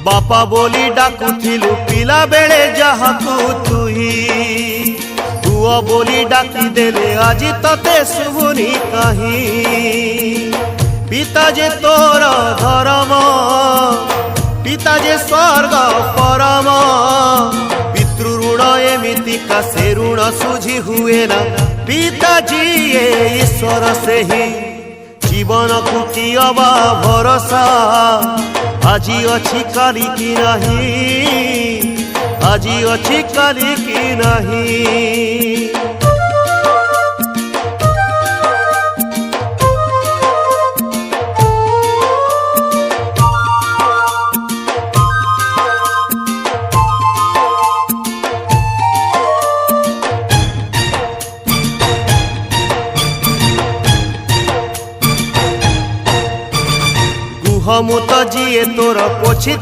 बापा बोली डाकुथिलु पिला बेले जाहाकू तुही पुआ बोली डाकी देले आज तते शुभुनी कहीं पिता जे तोर धर्म पिता जे स्वर्ग परम पितृ ऋण एमितिका से ऋण सुझी हुए ना पिताजी ये ईश्वर से ही जीवन को कियबा भरोसा आजी अच्छी काली की नहीं आजी अच्छी काली की नहीं। गुहमुत जीए तोर पोछि